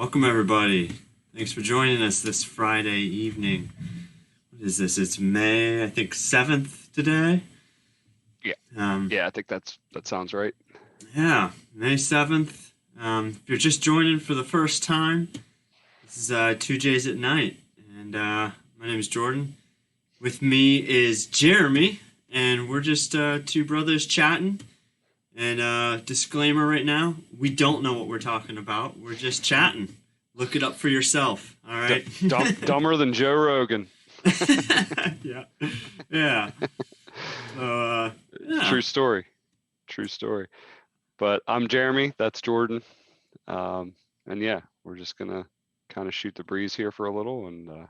Welcome, everybody. Thanks for joining us this Friday evening. What is this? It's May, I think, 7th today. Yeah, Um, yeah, I think that sounds right. yeah, May 7th. If you're just joining for the first time, this is 2J's at Night. And my name is Jordan. With me is Jeremy, and we're just two brothers chatting. And disclaimer right now, we don't know what we're talking about. We're just chatting. Look it up for yourself, all D right? Dumber than Joe Rogan. Yeah. Yeah. So, yeah. True story. True story. But I'm Jeremy. That's Jordan. And yeah, we're just gonna kind of shoot the breeze here for a little. And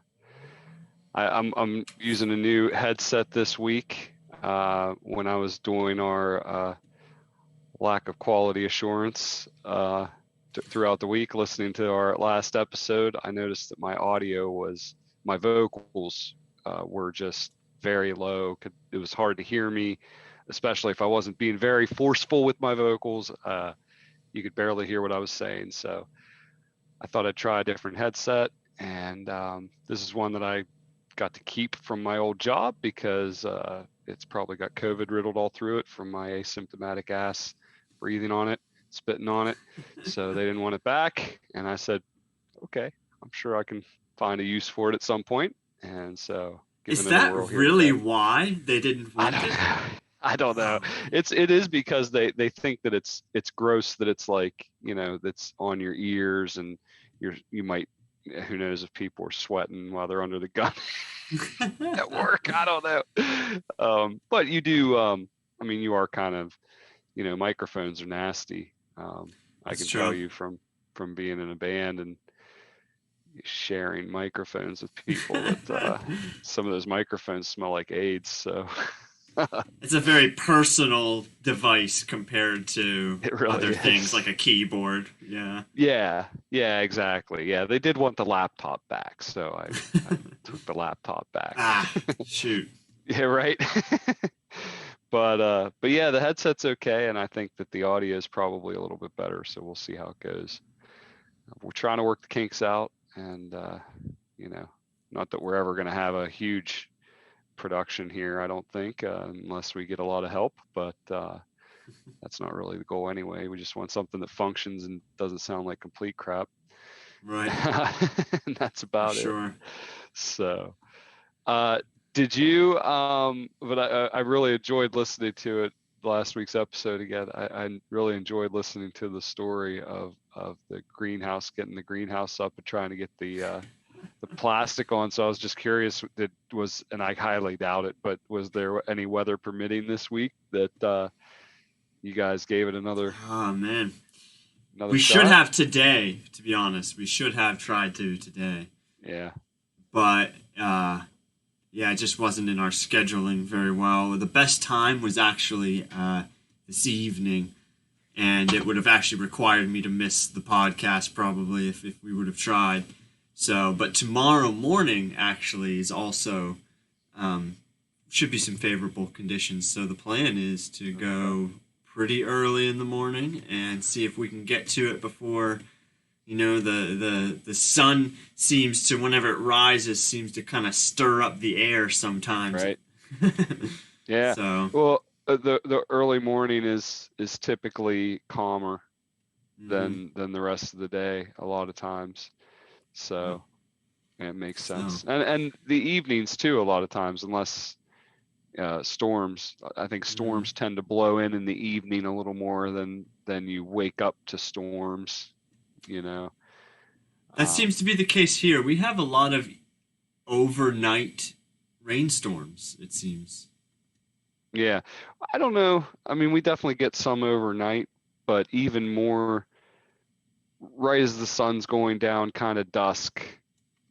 I'm using a new headset this week. When I was doing our lack of quality assurance throughout the week, listening to our last episode, I noticed that my vocals were just very low. It was hard to hear me, especially if I wasn't being very forceful with my vocals. You could barely hear what I was saying. So I thought I'd try a different headset. And this is one that I got to keep from my old job because it's probably got COVID riddled all through it from my asymptomatic ass breathing on it, spitting on it. So they didn't want it back. And I said, okay, I'm sure I can find a use for it at some point. And so Is giving it a that whirl here really today. why they didn't I want don't it? know. I don't know. Oh, It is because they think that it's gross, that it's like, that's on your ears, and you might, who knows if people are sweating while they're under the gun at work. I don't know. But you do, I mean, you are kind of, microphones are nasty. I that's can tell true. you from being in a band and sharing microphones with people that some of those microphones smell like AIDS. So It's a very personal device compared to it really other things is. like a keyboard. Yeah. Yeah, exactly. Yeah, they did want the laptop back, so I took the laptop back. Ah, shoot. Yeah, right. But yeah, the headset's okay, and I think that the audio is probably a little bit better, so we'll see how it goes. We're trying to work the kinks out, and you know, not that we're ever going to have a huge production here, I don't think, unless we get a lot of help, but that's not really the goal anyway. We just want something that functions and doesn't sound like complete crap. Right. And that's For about it. sure. So, uh, did you, but I really enjoyed listening to it last week's episode again. I really enjoyed listening to the story of the greenhouse, getting the greenhouse up and trying to get the plastic on. So I was just curious, and I highly doubt it, but was there any weather permitting this week that you guys gave it Oh, man. another We should shot? have today, to be honest. We should have tried to today. Yeah. But, yeah, it just wasn't in our scheduling very well. The best time was actually this evening, and it would have actually required me to miss the podcast probably if we would have tried. So, but tomorrow morning actually is also should be some favorable conditions. So the plan is to Okay. go pretty early in the morning and see if we can get to it before the sun seems to, whenever it rises, seems to kind of stir up the air sometimes. Right. Yeah. So, Well, the early morning is typically calmer mhm. than the rest of the day a lot of times. Yep. So it makes So sense. And the evenings too, a lot of times, unless storms. I think mhm. storms tend to blow in the evening a little more than you wake up to storms, you know. That seems Um, to be the case here. We have a lot of overnight rainstorms, it seems. yeah, I don't know. I mean, we definitely get some overnight, but even more right as the sun's going down, kind of dusk,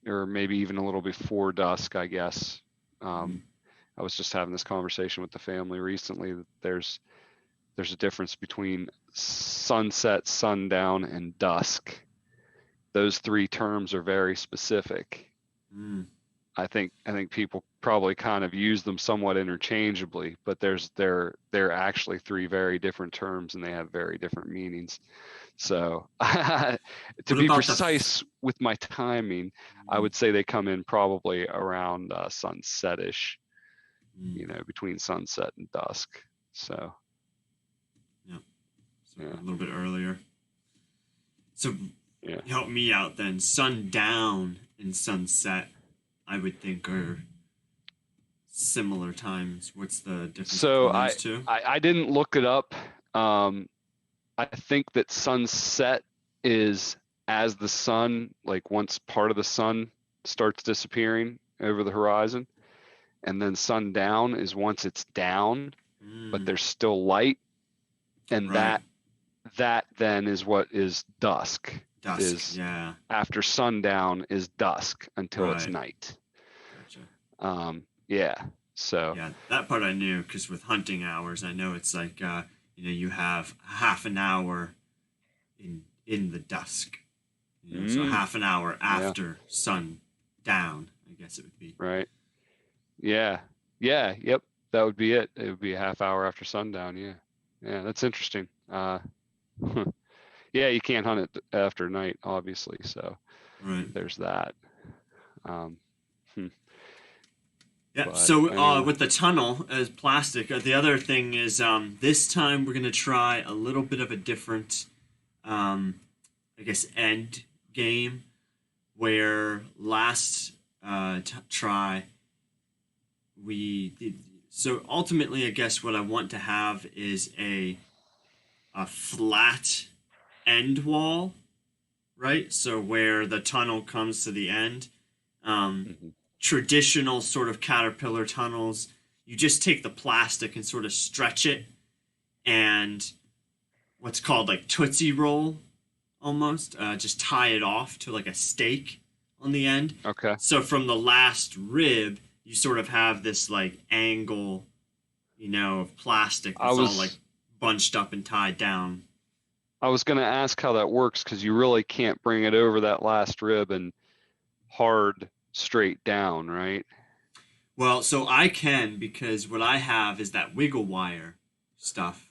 or maybe even a little before dusk, I guess. Mhm. Um, I was just having this conversation with the family recently that there's a difference between sunset, sundown, and dusk. Those three terms are very specific. Mm. I think people probably kind of use them somewhat interchangeably, but they're actually three very different terms and they have very different meanings. So to What be about precise with my timing, I would say they come in probably around sunsetish, between sunset and dusk. So yeah, so yeah, a little bit earlier. So yeah. help me out then. Sundown and sunset, I would think, are similar times. What's the difference So between those two? I didn't look it up. I think that sunset is as the sun, like once part of the sun starts disappearing over the horizon, and then sundown is once it's down, but Mm, there's still light, and right. that then is what is dusk. Dusk. Is Yeah. after sundown is dusk until it's Right. night. Gotcha. Yeah. So Yeah, that part I knew because with hunting hours, I know it's like you have half an hour in the dusk. So half an hour yeah, after sun down, I guess it would be. right. Yeah. Yeah. Yep. That would be it. It would be a half hour after sundown. Yeah. Yeah. That's interesting. Yeah, you can't hunt it after night, obviously. So Right. there's that. Um, Yeah. but So with the tunnel as plastic, the other thing is this time we're gonna try a little bit of a different, I guess, end game where last try we did. So ultimately, I guess what I want to have is a flat end wall, right? So where the tunnel comes to the end. mhm. Traditional sort of caterpillar tunnels, you just take the plastic and sort of stretch it and what's called like Tootsie Roll almost, just tie it off to like a stake on the end. Okay. So from the last rib, you sort of have this like angle, of plastic I that's all like was bunched up and tied down. I was going to ask how that works because you really can't bring it over that last rib and hard straight down, right? Well, so I can because what I have is that wiggle wire stuff.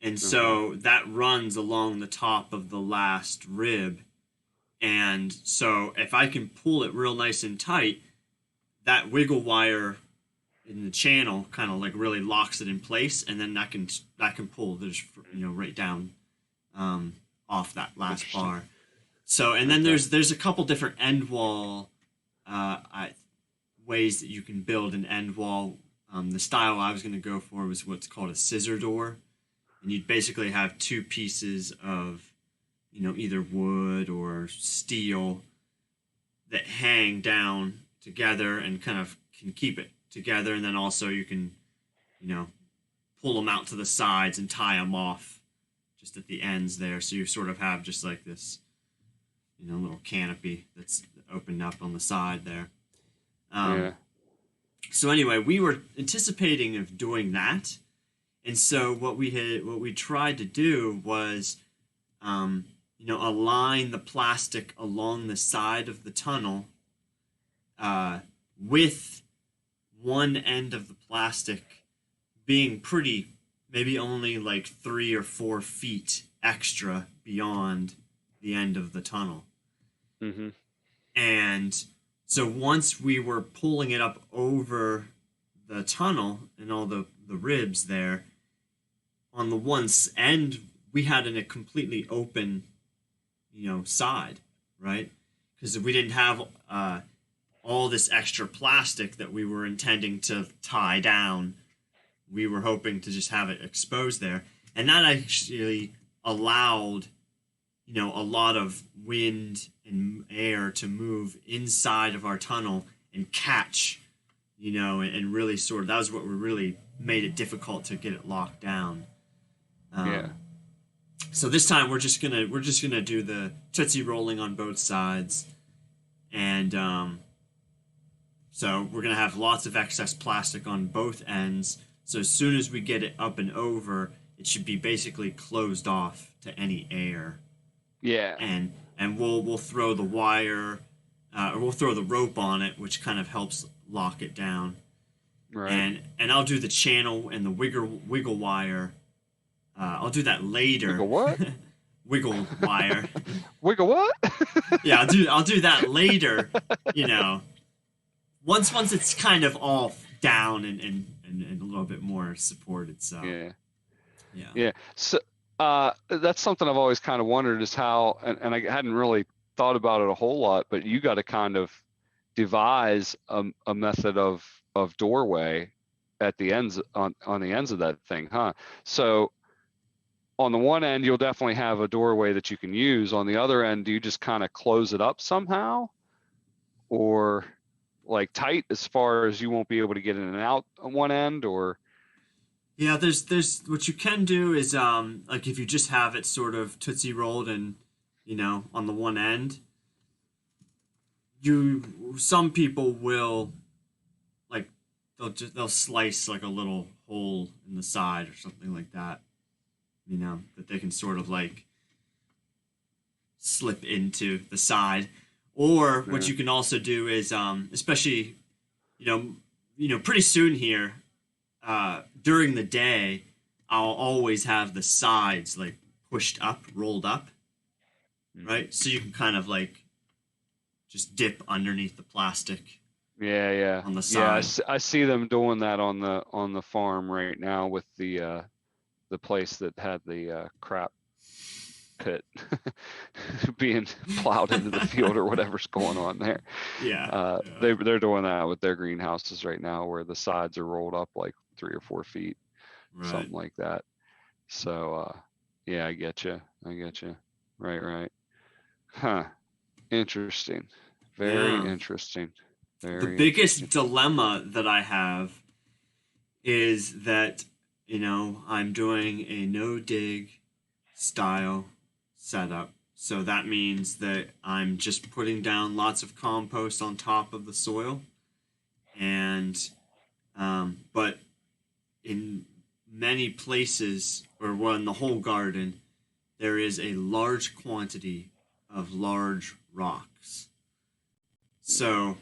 And Uh-huh. so that runs along the top of the last rib. And so if I can pull it real nice and tight, that wiggle wire in the channel kind of like really locks it in place, and then that can pull this right down off that last Interesting. bar. So and then Okay. there's a couple different end wall ways that you can build an end wall. The style I was going to go for was what's called a scissor door, and you'd basically have two pieces of either wood or steel that hang down together and kind of can keep it together, and then also you can pull them out to the sides and tie them off just at the ends there, so you sort of have just like this little canopy that's opened up on the side there. Yeah. So anyway, we were anticipating of doing that, and so what we tried to do was align the plastic along the side of the tunnel with one end of the plastic being maybe only like 3 or 4 feet extra beyond the end of the tunnel. Mm-hmm. And so once we were pulling it up over the tunnel and all the ribs there, on the one end, we had a completely open, side, right? Because we didn't have all this extra plastic that we were intending to tie down. We were hoping to just have it exposed there. And that actually allowed, a lot of wind and air to move inside of our tunnel and catch, and really that was what really made it difficult to get it locked down. Yeah. So this time we're just gonna do the Tootsie rolling on both sides, and so we're gonna have lots of excess plastic on both ends. So as soon as we get it up and over, it should be basically closed off to any air. Yeah. And we'll throw the wire or we'll throw the rope on it, which kind of helps lock it down. Right. And I'll do the channel and the wiggle wire. I'll do that later. Wiggle what? Wiggle wire. Wiggle what? Yeah, I'll do that later. You know, once it's kind of all down and a little bit more supported. So Yeah. yeah. Yeah. So that's something I've always kind of wondered is how, and I hadn't really thought about it a whole lot, but you got to kind of devise a method of doorway at the ends on the ends of that thing, huh? So on the one end, you'll definitely have a doorway that you can use. On the other end, do you just kind of close it up somehow, or like tight as far as you won't be able to get in and out on one end, or? Yeah, there's what you can do is like if you just have it sort of tootsie rolled and on the one end, some people will like they'll slice like a little hole in the side or something like that, that they can sort of like slip into the side. Or what you can also do is especially pretty soon here, during the day, I'll always have the sides like pushed up, rolled up, right? So you can kind of like just dip underneath the plastic. Yeah. On the side. Yeah, I see them doing that on the farm right now with the place that had the crap pit being plowed into the field or whatever's going on there. Yeah. They're doing that with their greenhouses right now, where the sides are rolled up like 3 or 4 feet, Right. something like that. So yeah, I get you. Right. Huh. Interesting. Very interesting. The biggest dilemma that I have is that I'm doing a no dig style setup. So that means that I'm just putting down lots of compost on top of the soil. And, but in many places, or in the whole garden, there is a large quantity of large rocks. So,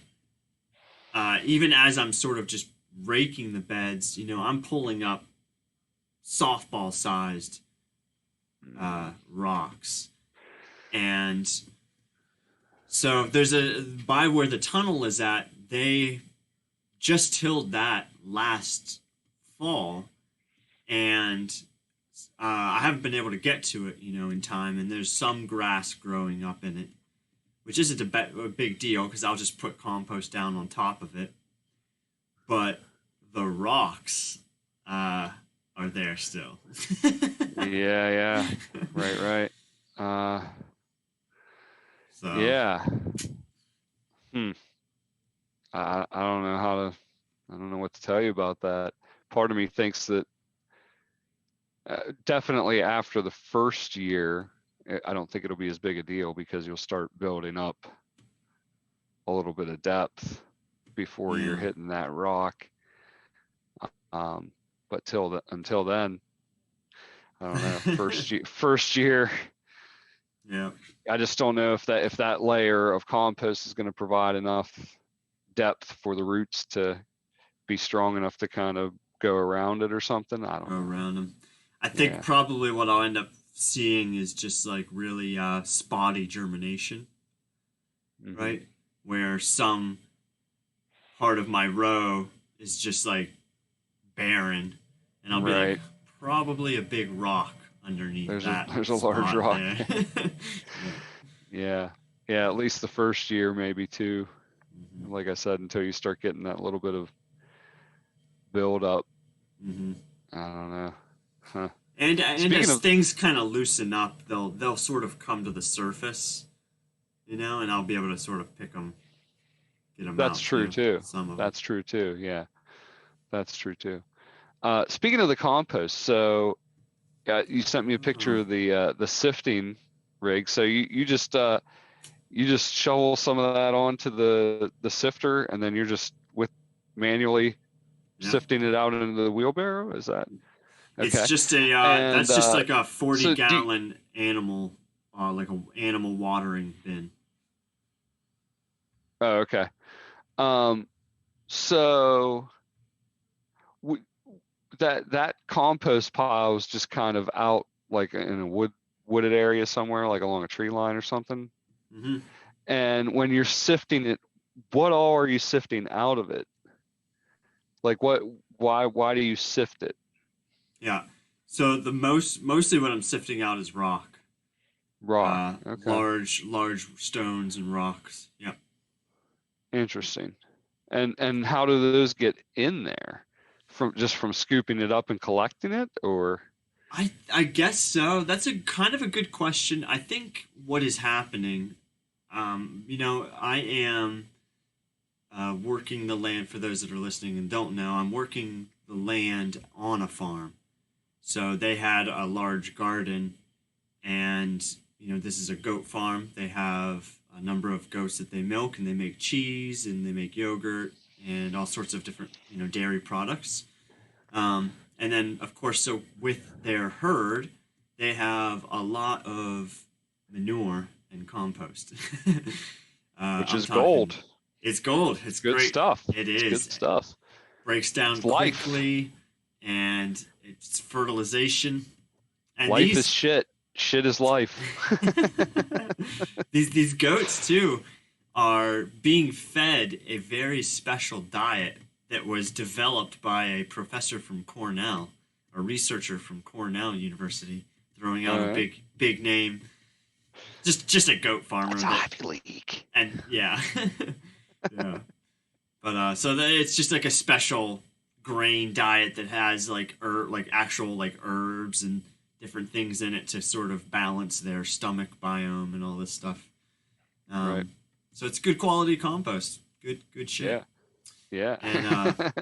even as I'm sort of just raking the beds, I'm pulling up softball-sized rocks. And so by where the tunnel is at, they just tilled that last fall, and I haven't been able to get to it, in time, and there's some grass growing up in it, which isn't a big deal because I'll just put compost down on top of it. But the rocks are there still. Yeah. Right. So yeah. I don't know what to tell you about that. Part of me thinks that definitely after the first year, I don't think it'll be as big a deal because you'll start building up a little bit of depth before you're hitting that rock. But until then, I don't know. First year. Yeah. I just don't know if that layer of compost is going to provide enough depth for the roots to be strong enough to kind of go around it or something. I don't know. Around them. I think probably what I'll end up seeing is just like really spotty germination, right? Where some part of my row is just like barren, and I'll be like, probably a big rock underneath that. There's a large rock. Yeah. Yeah, at least the first year, maybe too. Like I said, until you start getting that little bit of build up. I don't know. Huh. And as things kind of loosen up, they'll sort of come to the surface, and I'll be able to sort of pick them, get them. That's out true too. Some of That's true too. Yeah, that's true too. Speaking of the compost, so you sent me a picture of the sifting rig. So you just shovel some of that onto the sifter, and then you're just manually sifting it out into the wheelbarrow. Is that? Okay. It's just that's just like a 40-gallon animal, like an animal watering bin. Oh, okay. Um, so we, that compost pile is just kind of out like in a wooded area somewhere, like along a tree line or something. Hmm. And when you're sifting it, what all are you sifting out of it? Like why do you sift it? Yeah. So mostly what I'm sifting out is rock. Rock. Okay. Large stones and rocks. Yep. Interesting. And how do those get in there? From scooping it up and collecting it, or I guess so. That's a kind of a good question. I think what is happening, I am working the land. For those that are listening and don't know, I'm working the land on a farm. So they had a large garden, and this is a goat farm. They have a number of goats that they milk, and they make cheese, and they make yogurt, and all sorts of different dairy products. And then, of course, so with their herd, they have a lot of manure and compost. which I'm is talking, gold. it's gold. It's It's good great. stuff. It It's good is. stuff. Breaks down It's life. quickly, and it's fertilization. And Life is these shit. Shit is life. these goats too are being fed a very special diet that was developed by a professor from Cornell, a researcher from Cornell University, throwing All out a right. big name, just a goat farmer That's that, Ivy League. and yeah, yeah. But it's just like a special grain diet that has like actual like herbs and different things in it to sort of balance their stomach biome and all this stuff. Right. Um, so it's good quality compost. Good shit. Yeah. Yeah. And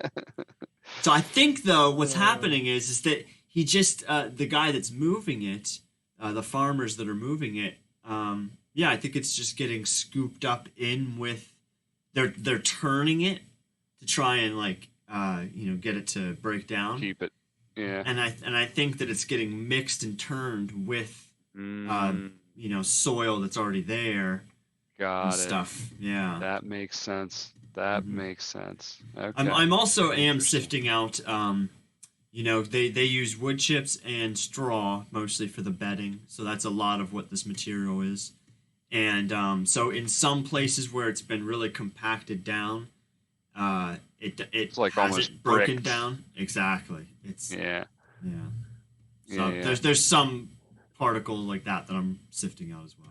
so I think though what's Uh, happening is that he just the guy that's moving it, the farmers that are moving it, yeah, I think it's just getting scooped up in with they're turning it to try and get it to break down. Keep it. Yeah. And I think that it's getting mixed and turned with uh, Mm, soil that's already there and got it. stuff. Yeah. That makes sense. That Hmm. makes sense. I'm Okay. I'm also am Interesting. sifting out. They use wood chips and straw mostly for the bedding, so that's a lot of what this material is. And so in some places where it's been really compacted down, it It's like almost hasn't broken bricked. down exactly. It's Yeah. yeah. Yeah. So Yeah. there's some particles like that I'm sifting out as well.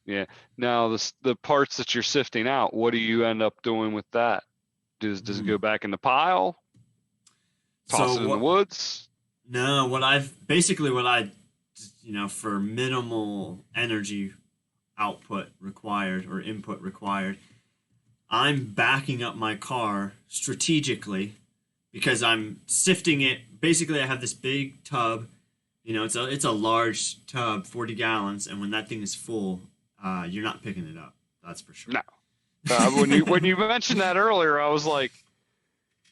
Yeah. Now the parts that you're sifting out, what do you end up doing with that? Does it Hmm. go back in the pile? So Toss it in the what? woods? No, what I for minimal energy output required or input required, I'm backing up my car strategically because I'm sifting it. Basically, I have this big tub. It's a large tub, 40 gallons, and when that thing is full, you're not picking it up. That's for sure. No. When you mentioned that earlier, I was like,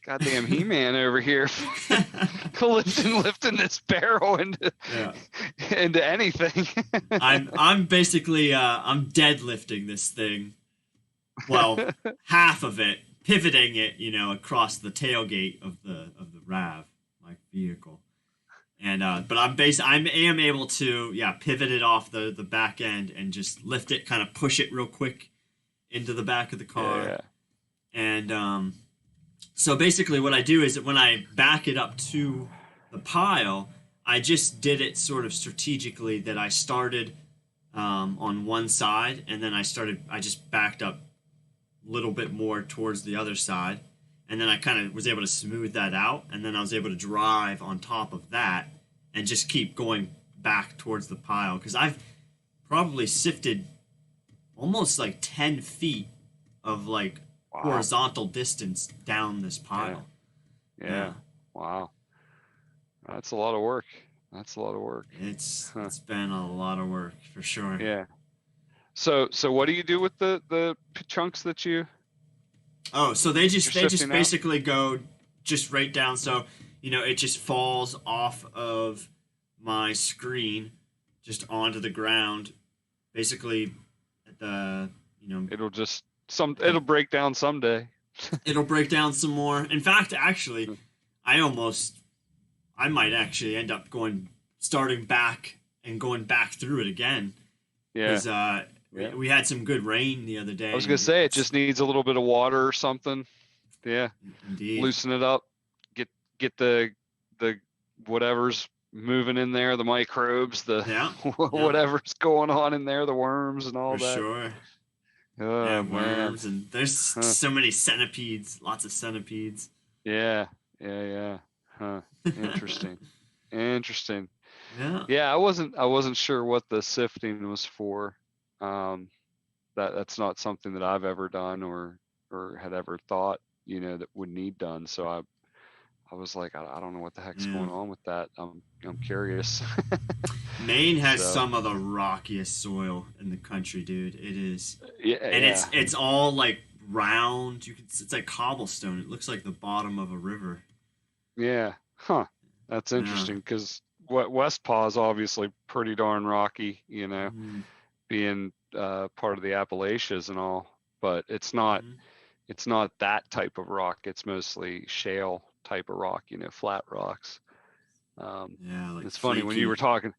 goddamn He-Man over here lifting this barrel into Yeah. into anything. I'm basically I'm deadlifting this thing. Well, half of it, pivoting it, across the tailgate of the Rav, my vehicle. And but I am able to pivot it off the back end and just lift it, kind of push it real quick into the back of the car. Yeah. And so basically what I do is that when I back it up to the pile, I just did it sort of strategically that I started on one side, and then I just backed up a little bit more towards the other side, and then I kind of was able to smooth that out, and then I was able to drive on top of that and just keep going back towards the pile because I've probably sifted almost like 10 feet of like Wow. horizontal distance down this Yeah. pile. Yeah. Yeah, Wow. That's a lot of work. That's a lot of work. it's Huh. it's been a lot of work for sure. Yeah. So what do you do with the chunks that Oh, so you're they just sifting out? basically go just right down. So it just falls off of my screen, just onto the ground, basically at the It'll just it'll break down someday. It'll break down some more. In fact, actually, I might actually end up starting back and going back through it again Yeah. because Yeah. we had some good rain the other I day. was gonna say it just needs a little bit of water or something. Yeah. Indeed. Loosen it up. Get the whatever's moving in there, the microbes, the whatever's going on in there, the worms and all For that. sure. Oh, Yeah, man. worms, and there's so many centipedes, lots of centipedes. Yeah. Huh. Interesting. Interesting. Yeah. Yeah, I wasn't sure what the sifting was for. That's not something that I've ever done or had ever thought, that would need done. So I was like, I don't know what the heck's going on with that. I'm curious. Maine has So, some of the rockiest soil in the country, dude. It is. yeah, And yeah. it's all like round. It's like cobblestone. It looks like the bottom of a river. Yeah. Huh. That's interesting because West Paw is obviously pretty darn rocky, being part of the Appalachians and all, but it's not that type of rock. It's mostly shale type of rock, flat rocks. Like it's funny when you were talking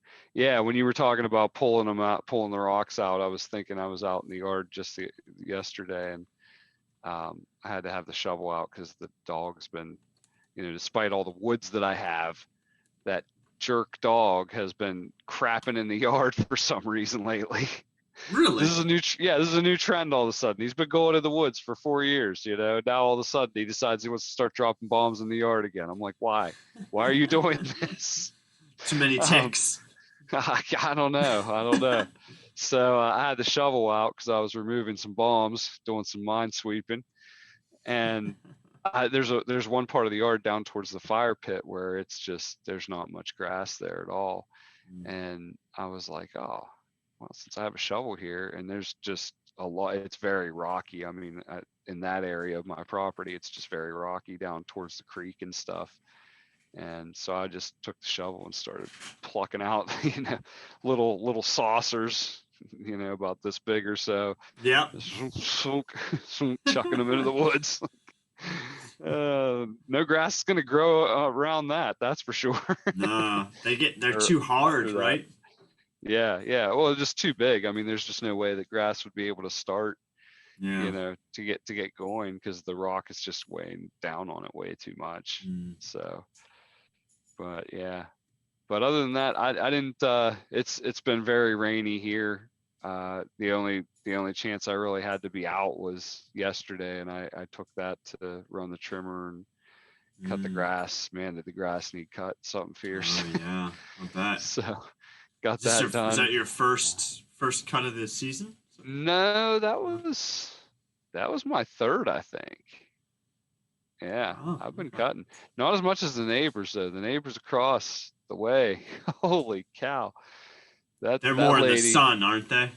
about pulling the rocks out. I was thinking I was out in the yard just yesterday, and I had to have the shovel out because the dog's been, despite all the woods that I have, that jerk dog has been crapping in the yard for some reason lately. Really? This is a new trend all of a sudden. He's been going to the woods for 4 years, now all of a sudden he decides he wants to start dropping bombs in the yard again. I'm like, why are you doing this? Too many ticks. I don't know. So I had the shovel out because I was removing some bombs, doing some mine sweeping, and there's one part of the yard down towards the fire pit where it's just, there's not much grass there at all. And I was like, oh, well, since I have a shovel here and there's just a lot, it's very rocky. I mean, in that area of my property, it's just very rocky down towards the creek and stuff. And so I just took the shovel and started plucking out, little saucers, about this big or so. Yeah. Chucking them into the woods. No grass is going to grow around that. That's for sure. No, they're too hard, right? Yeah. Well, just too big. I mean, there's just no way that grass would be able to start, to get going because the rock is just weighing down on it way too much. So, but yeah. But other than that, I didn't. It's been very rainy here. The only chance I really had to be out was yesterday, and I took that to run the trimmer and cut the grass. Man, did the grass need cut? Something fierce. Oh yeah, I bet. So got that done. Was that your first cut of the season? No, that was my third, I think. Yeah, I've been cutting. Not as much as the neighbors though. The neighbors across the way. Holy cow! They're more in the sun, aren't they?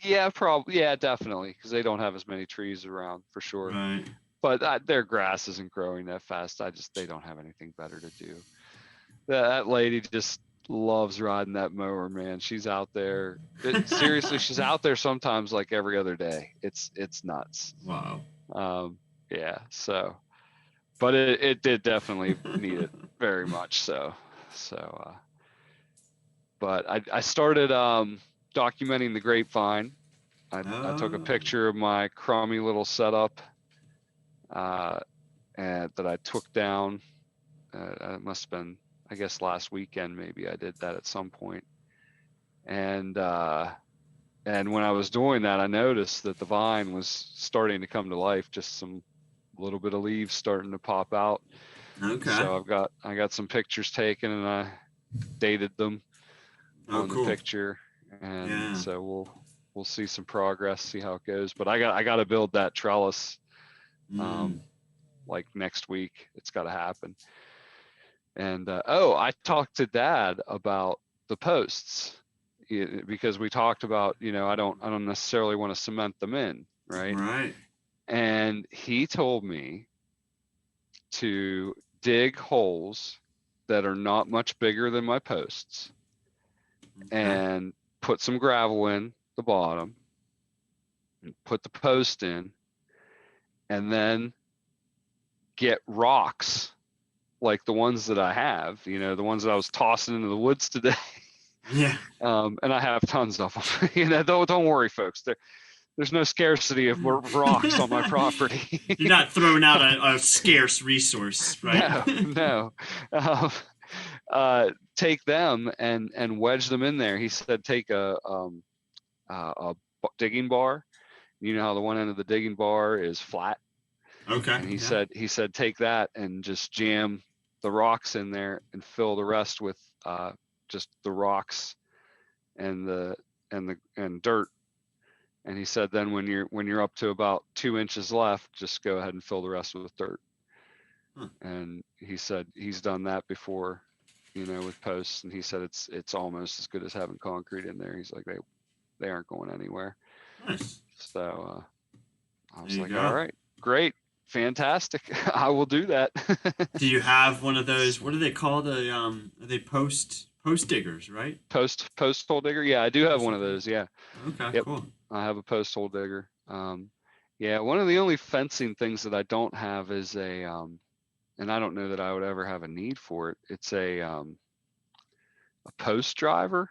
Yeah, probably. Yeah, definitely, because they don't have as many trees around for sure. Right. But their grass isn't growing that fast. They don't have anything better to do. That lady just loves riding that mower, man. She's out there. Seriously, she's out there sometimes like every other day. It's nuts. Wow. Yeah. So, but it did definitely need it very much. So. But I started documenting the grapevine. I took a picture of my crummy little setup and that I took down. It must have been, I guess, last weekend. Maybe I did that at some point. And when I was doing that, I noticed that the vine was starting to come to life. Just some little bit of leaves starting to pop out. Okay. So I got some pictures taken and I dated them. On the picture, and so we'll see some progress, see how it goes. But I got to build that trellis, like next week. It's got to happen. And I talked to Dad about the posts because we talked about, I don't necessarily want to cement them in, right? Right. And he told me to dig holes that are not much bigger than my posts. And put some gravel in the bottom put the post in, and then get rocks like the ones that I have, you know, the ones that I was tossing into the woods today. Yeah. And I have tons of them. You know, don't worry, folks. There's no scarcity of rocks on my property. You're not throwing out a scarce resource, right? No. Take them and wedge them in there. He said take a digging bar. You know how the one end of the digging bar is flat, Okay. and he said take that and just jam the rocks in there and fill the rest with just the rocks and dirt. And he said then when you're up to about 2 inches left, just go ahead and fill the rest with dirt. Huh. And he said he's done that before, you know, with posts, and he said it's almost as good as having concrete in there. He's like they aren't going anywhere. Nice. So I was There like, you go. all right, great, fantastic. I will do that. Do you have one of those? What do they call the? Are they post diggers, right? Post hole digger? Yeah, I do have one of those. Yeah. Okay. Yep. Cool. I have a post hole digger. Yeah, one of the only fencing things that I don't have is and I don't know that I would ever have a need for it. It's a post driver.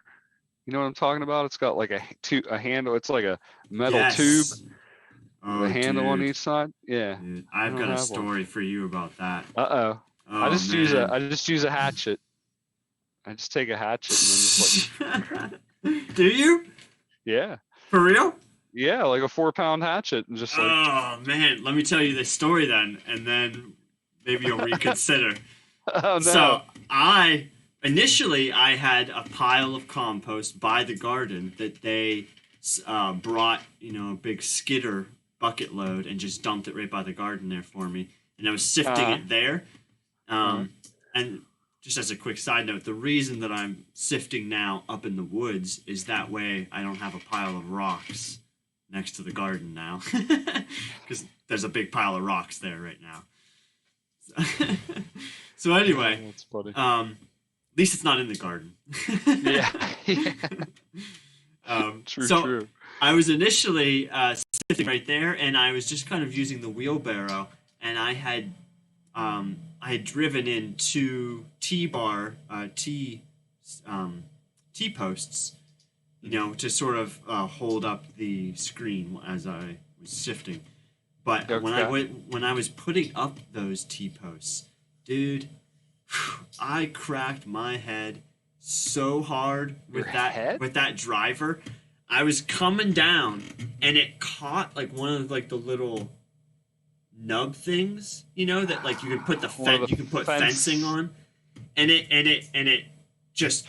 You know what I'm talking about? It's got like a handle. It's like a metal tube. Oh, The handle on dude. each side. Yeah. Dude, I've got a story for you about that. Uh-oh. Oh, I just man. use a hatchet. I just take a hatchet and then just Do you? yeah. For real? Yeah, like a 4-pound hatchet and just like. Oh man, let me tell you this story then, and then maybe you'll reconsider. Oh no. So initially I had a pile of compost by the garden that they brought, you know, a big skidder bucket load and just dumped it right by the garden there for me, and I was sifting it there. And just as a quick side note, the reason that I'm sifting now up in the woods is that way I don't have a pile of rocks next to the garden now, because there's a big pile of rocks there right now. So anyway, that's funny. At least it's not in the garden. Yeah. True. I was initially sifting right there, and I was just kind of using the wheelbarrow, and I had driven in 2 T-posts, you know, to sort of hold up the screen as I was sifting. But Okay. when I was putting up those T-posts, dude, I cracked my head so hard with that driver. I was coming down, and it caught like one of like the little nub things, you know, that like you can put fencing on, and it just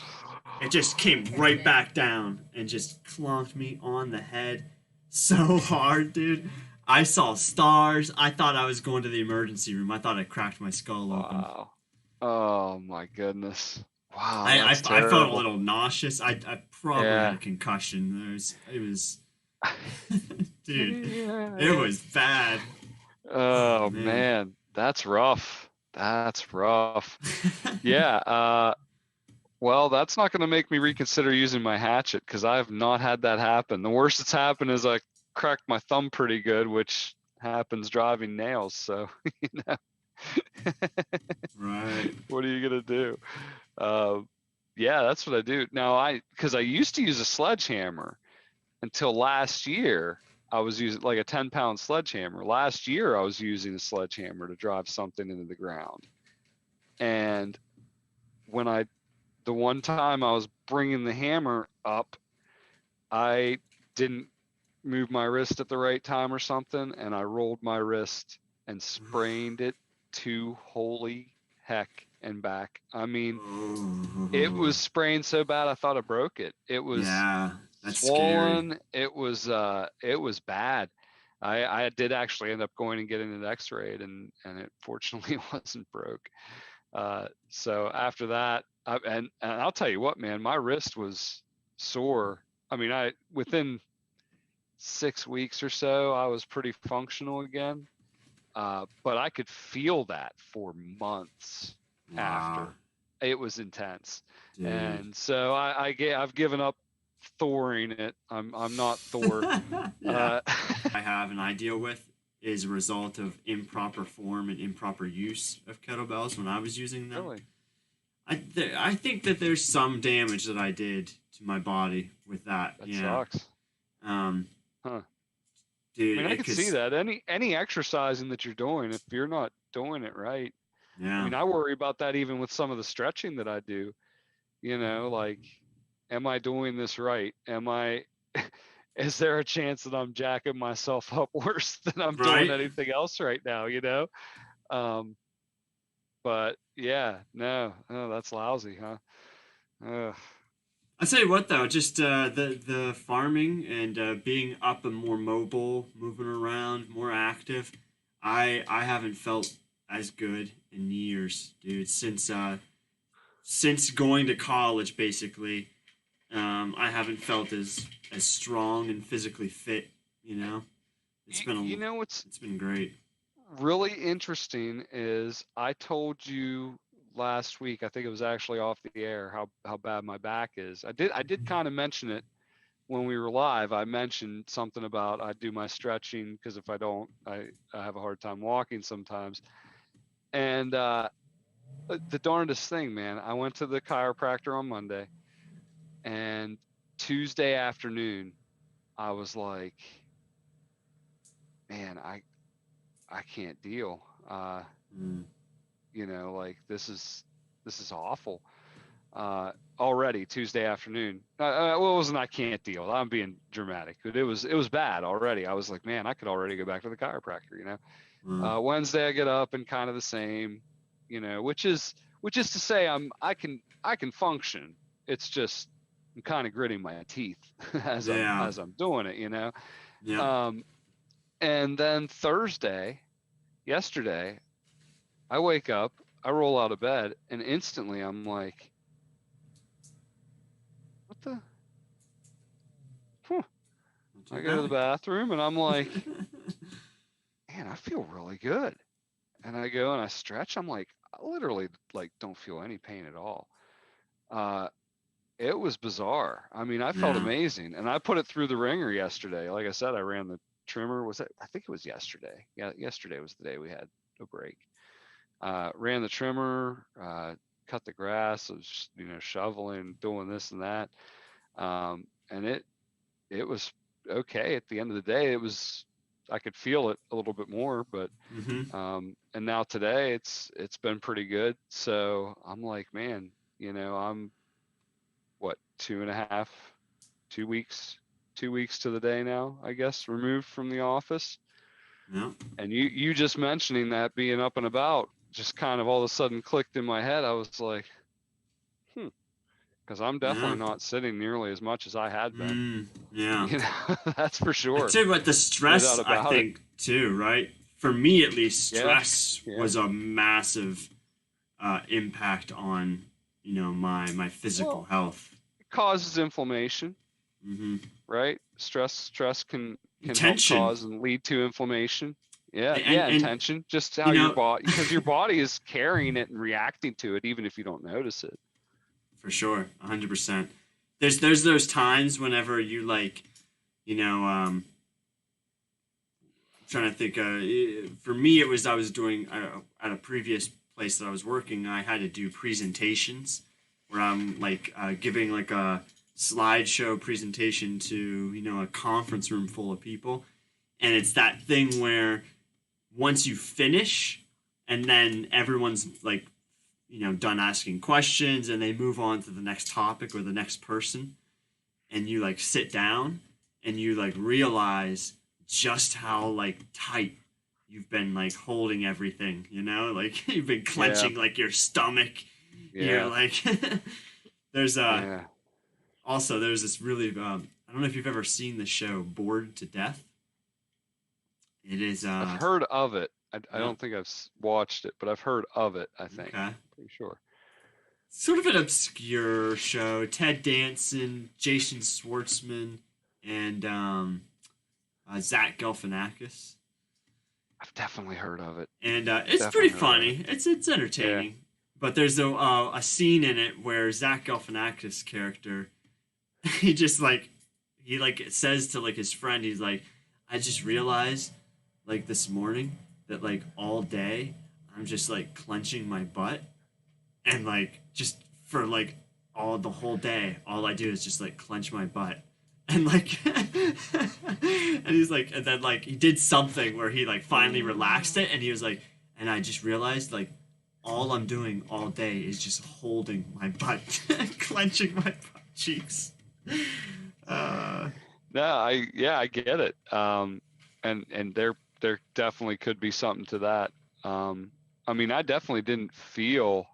came right back down and just clonked me on the head so hard, dude. I saw stars. I thought I was going to the emergency room. I thought I cracked my skull open. Wow. Oh my goodness. Wow. I terrible. felt a little nauseous. I probably had a concussion. It was dude, it was bad. Oh man, that's rough. Yeah. Well, that's not going to make me reconsider using my hatchet, because I have not had that happen. The worst that's happened is I cracked my thumb pretty good, which happens driving nails. So, you know. Right. What are you going to do? Yeah, that's what I do. Now, because I used to use a sledgehammer until last year. I was using like a 10-pound sledgehammer. Last year, I was using a sledgehammer to drive something into the ground. And the one time I was bringing the hammer up, I didn't move my wrist at the right time or something, and I rolled my wrist and sprained it to holy heck and back. I mean, it was sprained so bad I thought I broke it. It was that's swollen. Scary. It was bad. I did actually end up going and getting it x-rayed, and it fortunately wasn't broke. So after that, and I'll tell you what, man, my wrist was sore. I mean, within 6 weeks or so, I was pretty functional again. But I could feel that for months after. It was intense. Dude. And so I've given up Thoring it. I'm not Thor. Yeah. I have and I deal with is a result of improper form and improper use of kettlebells when I was using them. Really? I think that there's some damage that I did to my body with that. That Yeah. sucks. Um, Huh. dude, I mean, I could see that. Any exercising that you're doing, if you're not doing it right. Yeah. I mean, I worry about that even with some of the stretching that I do. You know, like, am I doing this right? Is there a chance that I'm jacking myself up worse than I'm doing anything else right now, you know? But yeah, no, that's lousy, huh? I'll tell you what though, just the farming and being up and more mobile, moving around, more active. I haven't felt as good in years, dude. Since going to college, basically, I haven't felt as strong and physically fit. You know, it's been great. Really interesting is I told you last week, I think it was actually off the air, how bad my back is. I did kind of mention it when we were live. I mentioned something about I do my stretching because if I don't, I have a hard time walking sometimes. And the darndest thing, man, I went to the chiropractor on Monday, and Tuesday afternoon, I was like, man, I can't deal. You know, like this is awful. Already Tuesday afternoon. Well, it wasn't I can't deal. I'm being dramatic, but it was bad already. I was like, man, I could already go back to the chiropractor. You know, Wednesday I get up and kind of the same. You know, which is to say I can function. It's just I'm kind of gritting my teeth as I'm doing it. You know. Yeah. And then yesterday, I wake up, I roll out of bed, and instantly I'm like, what the? I go to the bathroom and I'm like, man, I feel really good. And I go and I stretch. I'm like, I literally like don't feel any pain at all. It was bizarre. I mean, I felt amazing, and I put it through the ringer yesterday. Like I said, I ran the trimmer. I think it was yesterday. Yeah, yesterday was the day we had a break. Ran the trimmer, cut the grass. I was just, shoveling, doing this and that. And it was okay. At the end of the day, I could feel it a little bit more, but, and now today it's been pretty good. So I'm like, man, I'm what, 2 weeks to the day now, I guess, removed from the office. Yeah. And you just mentioning that being up and about just kind of all of a sudden clicked in my head. I was like, because I'm definitely not sitting nearly as much as I had been. Yeah. That's for sure. I'd say what the stress, I think, too, right? For me, at least, stress was a massive impact on, my physical health. It causes inflammation, right? Stress can help cause and lead to inflammation. And tension. Just how your body, because your body is carrying it and reacting to it, even if you don't notice it. For sure, 100%. There's those times whenever you I'm trying to think. For me, it was I was doing at a previous place that I was working. I had to do presentations where I'm giving like a slideshow presentation to a conference room full of people, and it's that thing where once you finish, and then everyone's done asking questions, and they move on to the next topic or the next person, and you sit down and you realize just how tight you've been holding everything, you've been clenching your stomach. You're there's also there's this really I don't know if you've ever seen the show Bored to Death. It is I've heard of it. I don't think I've watched it, but I've heard of it, I think. Okay. Pretty sure. Sort of an obscure show. Ted Danson, Jason Schwartzman, and Zach Galifianakis. I've definitely heard of it. And it's pretty funny. It's entertaining. Yeah. But there's a scene in it where Zach Galifianakis' character he just like he like says to like his friend, he's like, I just realized like this morning that like all day I'm just like clenching my butt and like just for like all the whole day all I do is just like clench my butt and like and he's like and then like he did something where he like finally relaxed it and he was like and I just realized like all I'm doing all day is just holding my butt clenching my butt cheeks. uh No, I get it. And there definitely could be something to that. I mean, I definitely didn't feel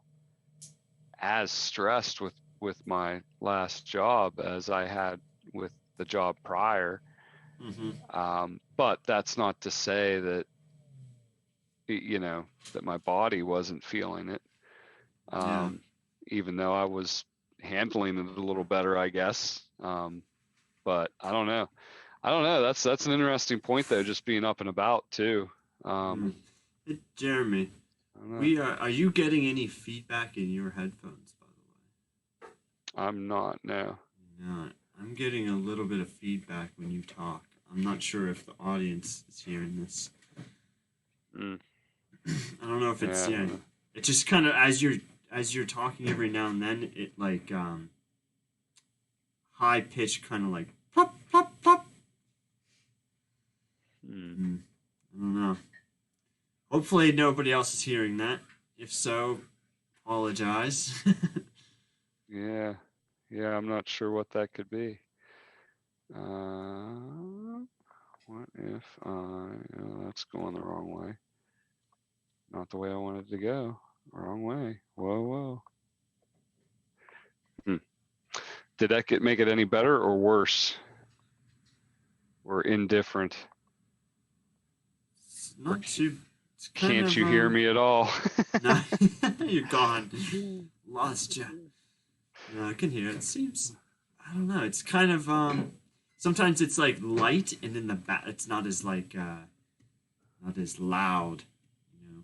as stressed with my last job as I had with the job prior. mhm. But that's not to say that you know that my body wasn't feeling it. Yeah. Even though I was handling it a little better, I guess. But I don't know. I don't know. That's an interesting point though, just being up and about too. Mm. Um, Hey, Jeremy, I don't know. we are you getting any feedback in your headphones, by I'm not, no. the way? Not. I'm getting a little bit of feedback when you talk. I'm not sure if the audience is hearing this. Mm, I don't know if it's yeah, I yeah. don't know. It just kind of as you're talking every now and then it like high pitch kind of like pop pop pop. Mm, Mm, I don't know. Hopefully nobody else is hearing that. If so, apologize. yeah, yeah, I'm not sure what that could be. Uh, what if I, oh, that's going the wrong way. Not the way I wanted to go. Wrong way. Whoa, whoa. Hmm. Did that make it any better or worse or indifferent? It's Or not too. It's kind can't of you hear me at all? no, you're gone. Lost you. No, I can hear it. It seems. I don't know. It's kind of Sometimes it's like light, and in the back, it's not as like not as loud, you know.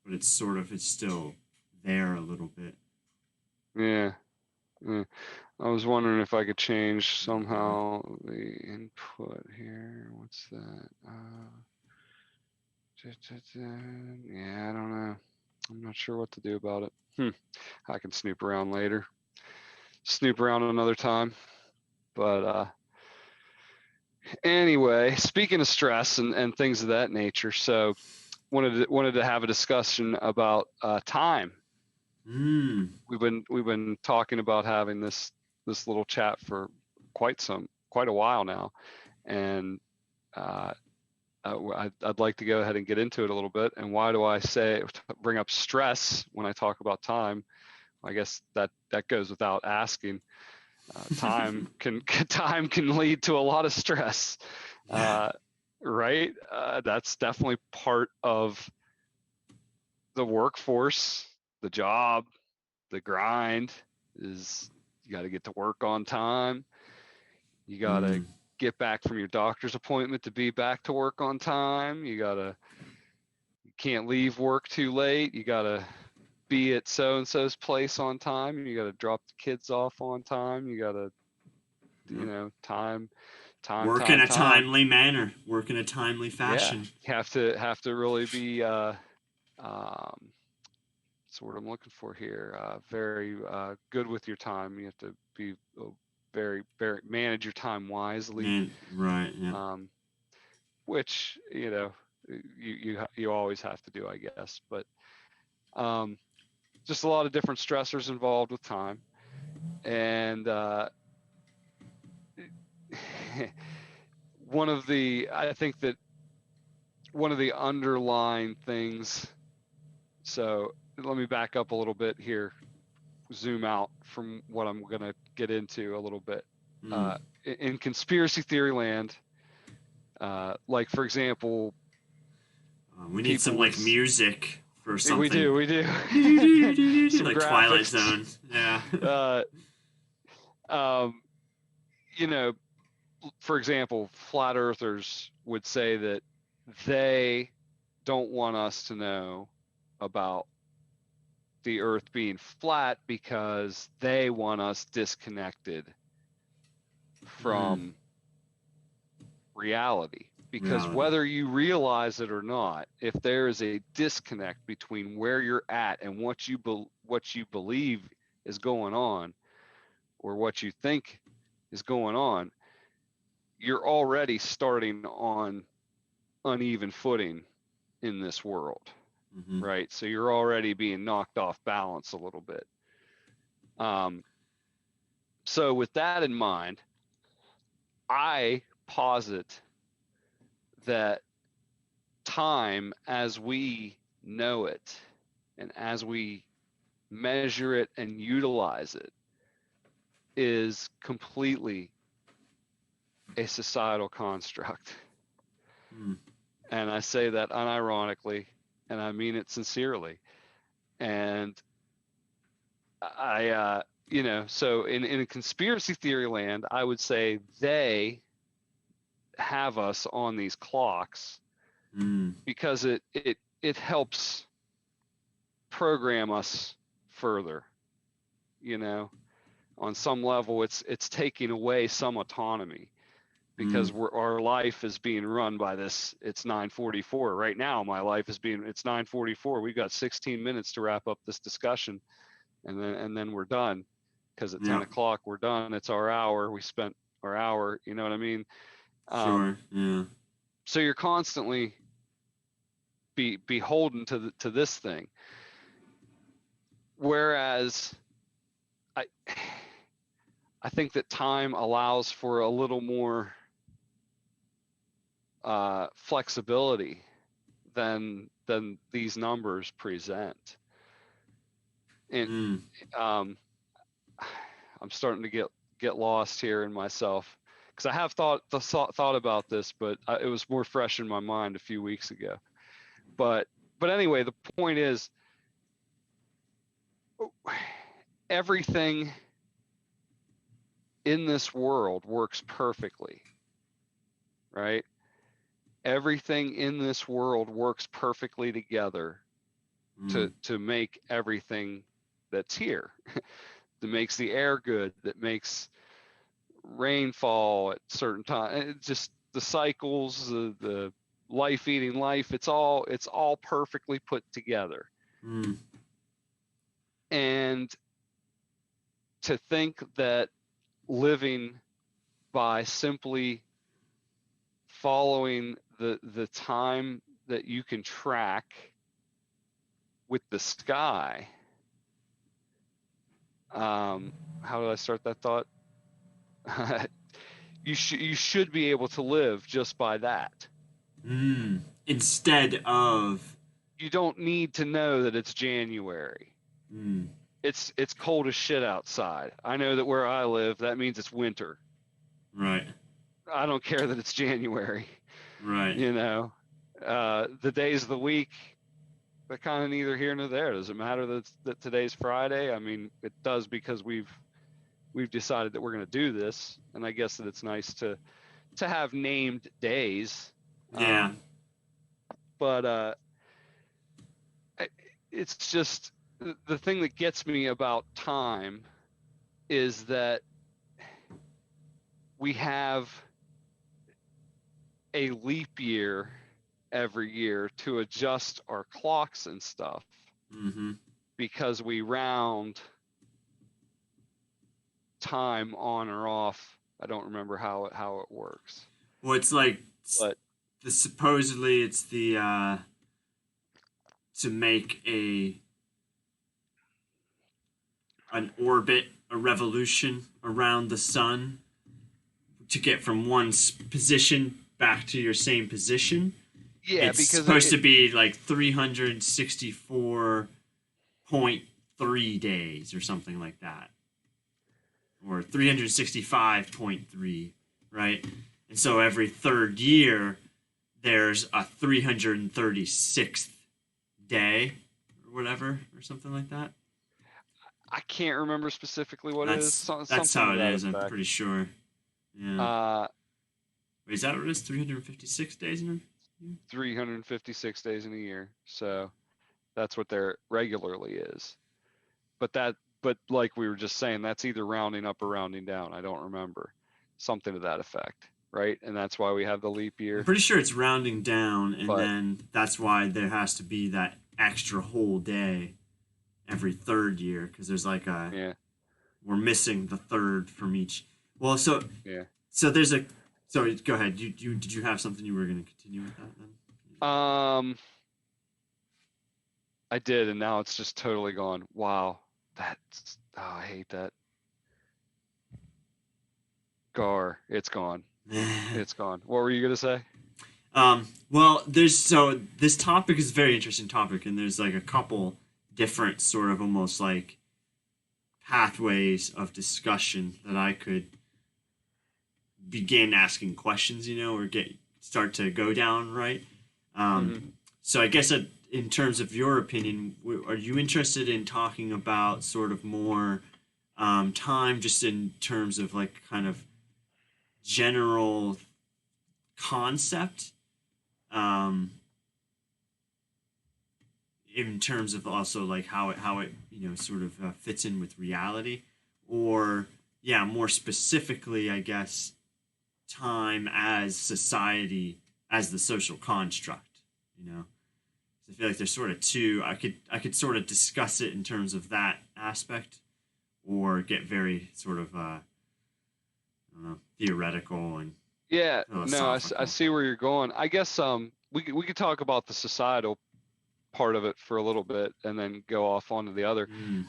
But it's sort of it's still there a little bit. Yeah. Yeah. I was wondering if I could change somehow the input here. What's that? Yeah, I don't know. I'm not sure what to do about it. I can snoop around later. Snoop around another time. But anyway, speaking of stress and things of that nature, so wanted to have a discussion about time. Mm. We've been talking about having this little chat for quite a while now, and I'd like to go ahead and get into it a little bit. And why do I bring up stress when I talk about time? I guess that goes without asking. Time can time can lead to a lot of stress, Yeah. right? That's definitely part of the workforce, the job, the grind. Is you got to get to work on time. You got to Mm. get back from your doctor's appointment to be back to work on time. You can't leave work too late. You got to be at so and so's place on time. You got to drop the kids off on time. You got to, Yep. time, time, Work in time, a time. timely manner. Work in a timely Yeah, fashion. you have to really be um, that's what I'm looking for here. Very good with your time. You have to be very manage your time wisely. Man, right. Yeah. Um, which you always have to do, I guess. But um, just a lot of different stressors involved with time, and I think that one of the underlying things. So let me back up a little bit here, zoom out from what I'm going to get into a little bit. Mm. In conspiracy theory land, like for example, We need people some would like music for we something. do some Like Twilight graphics. Zone. Yeah. Uh, um, you know, for example, flat earthers would say that they don't want us to know about the earth being flat because they want us disconnected from reality. Because Reality. whether you realize it or not, if there is a disconnect between where you're at and what you believe is going on, or what you think is going on, you're already starting on uneven footing in this world, right? So you're already being knocked off balance a little bit. So with that in mind, I posit that time as we know it and as we measure it and utilize it is completely a societal construct. And I say that unironically, and I mean it sincerely. And I, so in a conspiracy theory land, I would say they have us on these clocks because it helps program us further. On some level, it's taking away some autonomy, because our life is being run by this. It's 9:44 right now. My life is it's 9:44. We've got 16 minutes to wrap up this discussion, and then we're done, because at 10 o'clock we're done. It's our hour. We spent our hour. You know what I mean? Sure. Yeah. So you're constantly beholden to this thing, whereas I think that time allows for a little more flexibility than these numbers present. And I'm starting to get lost here in myself, because I have thought about this, but it was more fresh in my mind a few weeks ago. But anyway, the point is, everything in this world works perfectly, right? Everything in this world works perfectly together to make everything that's here. That makes the air good, that makes rainfall at certain times. Just the cycles, the life eating life, it's all perfectly put together. And to think that living by simply following the time that you can track with the sky, how did I start that thought? You should be able to live just by that. Instead of, you don't need to know that it's January. It's cold as shit outside. I know that where I live, that means it's winter. Right. I don't care that it's January. Right. The days of the week, they're kind of neither here nor there. Does it matter that today's Friday? I mean, it does, because we've decided that we're going to do this, and I guess that it's nice to have named days. Yeah. But it's just the thing that gets me about time is that we have a leap year every year to adjust our clocks and stuff, because we round time on or off. I don't remember how it works. Well, it's like, but supposedly it's the to make an orbit, a revolution around the sun, to get from one position back to your same position. Yeah, it's because supposed to be like 364.3 days or something like that, or 365.3, right? And so every third year there's a 336th day or whatever, or something like that. I can't remember specifically what it is. That's how it is. I'm pretty sure. Yeah. Wait, is that what it is? 356 days in a year? 356 days in a year. So that's what there regularly is. But like we were just saying, that's either rounding up or rounding down. I don't remember. something to that effect, right? And that's why we have the leap I'm year. pretty sure it's rounding down, and But then that's why there has to be that extra whole day every third year, because there's like a yeah, we're missing the third from each. Well, so yeah. so there's a. Sorry, go ahead. Did you have something you were going to continue with that then? Um, I did, and now it's just totally gone. Wow, that's I hate that. Gar, it's gone. It's gone. What were you gonna say? Well, there's so this topic is a very interesting topic, and there's like a couple different sort of almost like pathways of discussion that I could begin asking questions, or get start to go down, right? Hmm. So I guess in terms of your opinion, are you interested in talking about sort of more time, just in terms of like kind of general concept, um, in terms of also like how it sort of fits in with reality, or yeah, more specifically, I guess, time as society, as the social construct, you know. I feel like there's sort of two. I could sort of discuss it in terms of that aspect, or get very sort of I don't know, theoretical and Yeah, no, I philosophical. see where you're going. I guess we could talk about the societal part of it for a little bit, and then go off onto the other. Mm,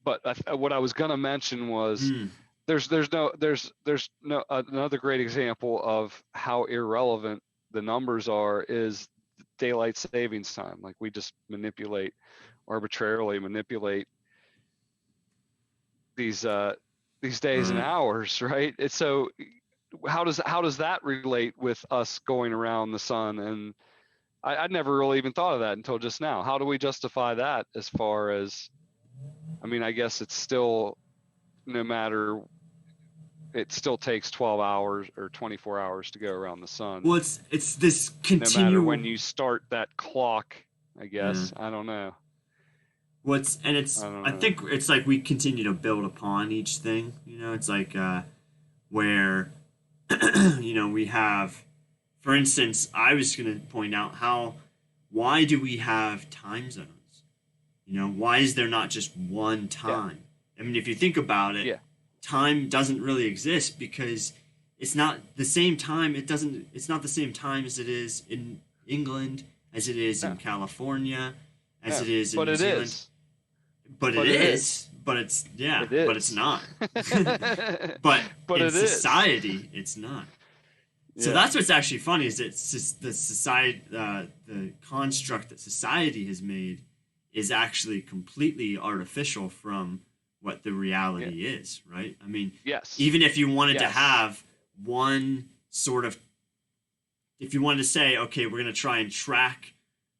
But what I was gonna mention was mm, there's no another great example of how irrelevant the numbers are is daylight savings time. Like we just arbitrarily manipulate these uh these days and right. hours, right? It's so how does that relate with us going around the sun? And I'd never really even thought of that until just now. How do we justify that as far as, I mean, I guess it's still, no matter, it still takes 12 hours or 24 hours to go around the sun, Well, it's this no matter continual. when you start that clock, I Yeah. guess. I don't know. What's and I it's don't I know. think it's like we continue to build upon each thing. It's like where we have, for instance, I was going to point out why do we have time zones? Why is there not just one Yeah. time? I mean, if you think about it, Yeah. time doesn't really exist because it's not the same time. It's not the same time as it is in England, as it is in No, California, as no, it is in but New it Zealand. is. But it But it is. is. But it's yeah. It But it's is. not. But But in it is. society, it's not. So Yeah. that's what's actually funny is that the society, the construct that society has made, is actually completely artificial from what the Yeah. reality is, right? I mean, Yes. even if you wanted to Yes. have one sort of, if you wanted to say, okay, we're going to try and track,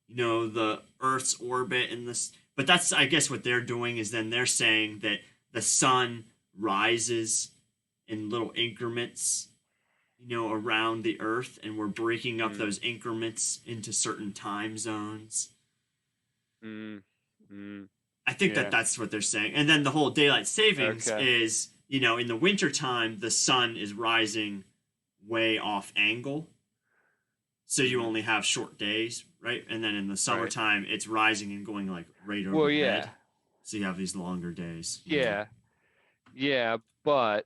the Earth's orbit and this, but that's, I guess, what they're doing is then they're saying that the sun rises in little increments, around the Earth, and we're breaking up Mm, those increments into certain time zones. mm, mm, I think that yeah. that's what they're saying. And then the whole daylight savings Okay. is, in the wintertime, the sun is rising way off angle. So you Hmm. only have short days, right? And then in the Right. summertime, it's rising and going like right Well, overhead. yeah. So you have these longer days. Yeah. Yeah. Yeah. But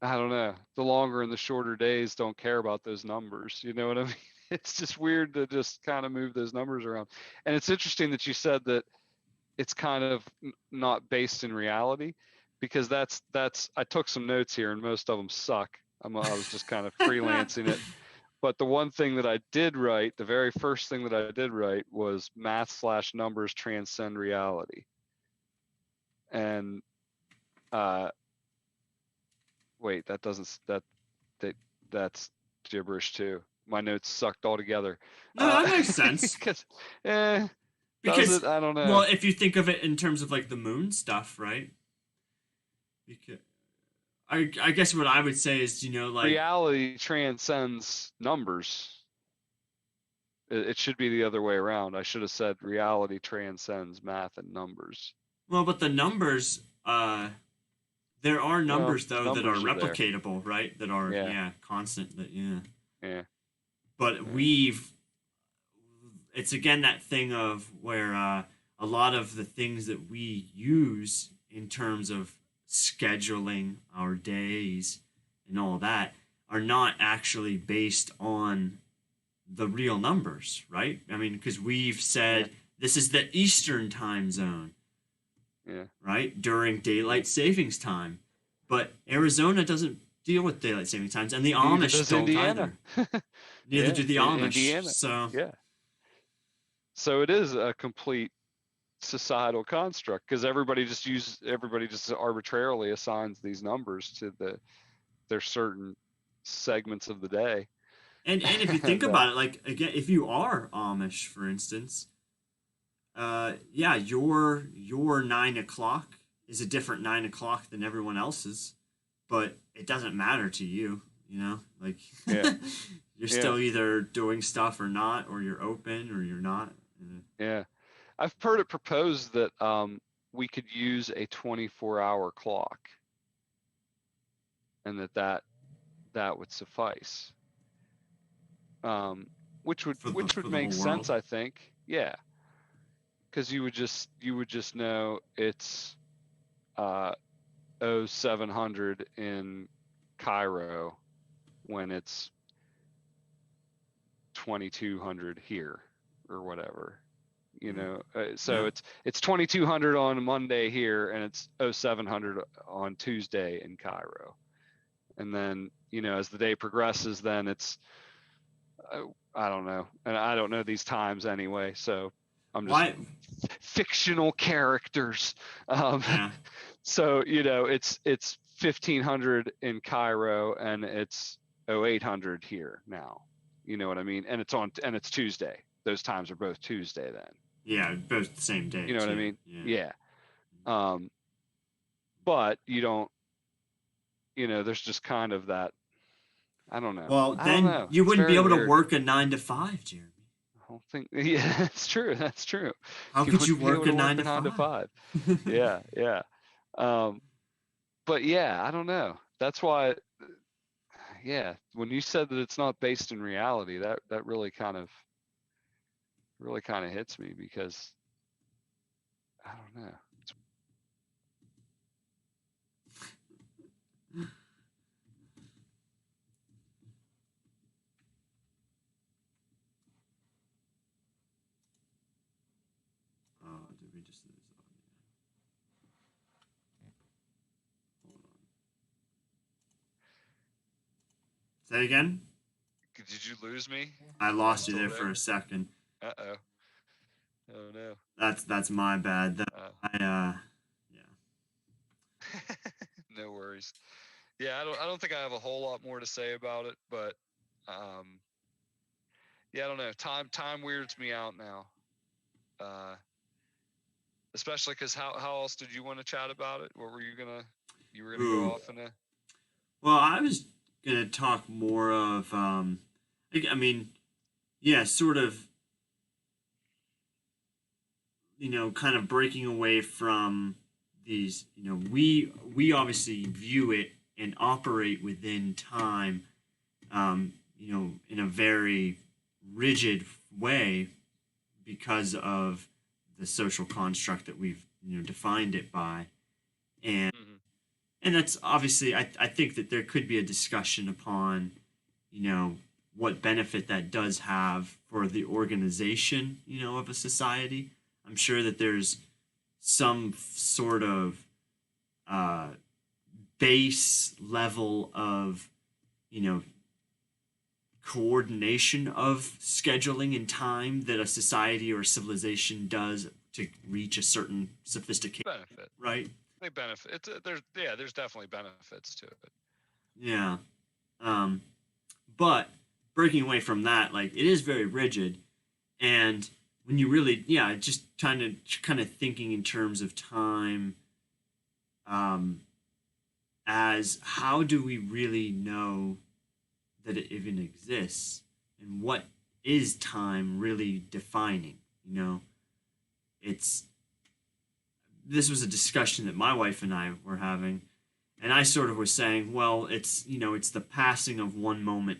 I don't know. The longer and the shorter days don't care about those numbers. You know what I mean? It's just weird to just kind of move those numbers around. And it's interesting that you said that it's kind of not based in reality, because I took some notes here and most of them suck. I was just kind of freelancing it. But the one thing that I did write, the very first thing that I did write was math/numbers transcend reality. And uh, wait, that doesn't that that's gibberish too. My notes sucked altogether. No, that makes sense. Because eh, does Because, it? I don't well, know. if you think of it in terms of like the moon stuff, right? Because I guess what I would say is, like, Reality transcends numbers. It should be the other way around. I should have said reality transcends math and numbers. well, but the numbers, There are Well, numbers though that are numbers are there. replicatable, right? That are Yeah, constant. That yeah. yeah, But yeah, it's again that thing of where a lot of the things that we use in terms of scheduling our days and all that are not actually based on the real numbers, right? I mean, because we've yeah, said this is the Eastern time zone, yeah. right? During Yeah. daylight savings time. But Arizona doesn't deal with daylight saving times, and the Neither Amish does don't Indiana. either. Neither Yeah, do the Amish. Indiana. So, Yeah. So it is a complete societal construct because everybody just arbitrarily assigns these numbers to their certain segments of the day. and if you think And about it, like again, if you are Amish, for instance, yeah, your 9 o'clock is a different 9 o'clock than everyone else's, but it doesn't matter to you, like yeah, you're yeah, still either doing stuff or not, or you're open or you're not. yeah. I've heard it proposed that we could use a 24-hour clock and that would suffice. Um, which would For the make whole world. sense, I think. Yeah, because you would just know it's uh 0700 in Cairo when it's 2200 here or whatever. Mm. So Yeah. it's 2200 on Monday here and it's 0700 on Tuesday in Cairo. And then, as the day progresses, then it's uh, I don't know. And I don't know these times anyway, so I'm just Why? fictional characters. Um, Yeah. so it's 1500 in Cairo and it's 0800 here now. You know what I mean? And it's Tuesday. Those times are both Tuesday then. Yeah. Both the same day You know what I too. mean? Yeah. Yeah. Um, but you don't. There's just kind of that. I don't know. Well, I don't then know. you It's wouldn't be very able to weird. work a 9 to 5, Jeremy. I don't think. Yeah, that's true. That's true. How You could you wouldn't be able work a to work nine a to nine to five? five. Yeah, yeah. Um, but yeah, I don't know. That's why, yeah, when you said that it's not based in reality, that really kind of hits me because I don't know. Oh, did we just lose audio? Hold on. Say again? Did you lose me? I Am I lost you still there for there? a second. Uh-oh. Oh no. That's my bad. Uh, I yeah. no worries. Yeah, I don't think I have a whole lot more to say about it, but um, yeah, I don't know. Time weirds me out now. Uh, especially because how else did you want to chat about it? What were you were gonna go Ooh. off in a Well, I was gonna talk more of I mean, yeah, sort of, kind of breaking away from these, we obviously view it and operate within time, in a very rigid way because of the social construct that we've, defined it by. And Mhm. and that's obviously, I think that there could be a discussion upon, you know, what benefit that does have for the organization, of a society. I'm sure that there's some sort of uh, base level of, you know, coordination of scheduling and time that a society or a civilization does to reach a certain sophistication, benefit. right? They benefit. There's definitely benefits to it. Yeah. Um, but breaking away from that, like it is very rigid, and when you really, yeah, just kind of thinking in terms of time, um, as how do we really know that it even exists, and what is time really defining? It's this was a discussion that my wife and I were having, And I sort of was saying, well, it's, it's the passing of one moment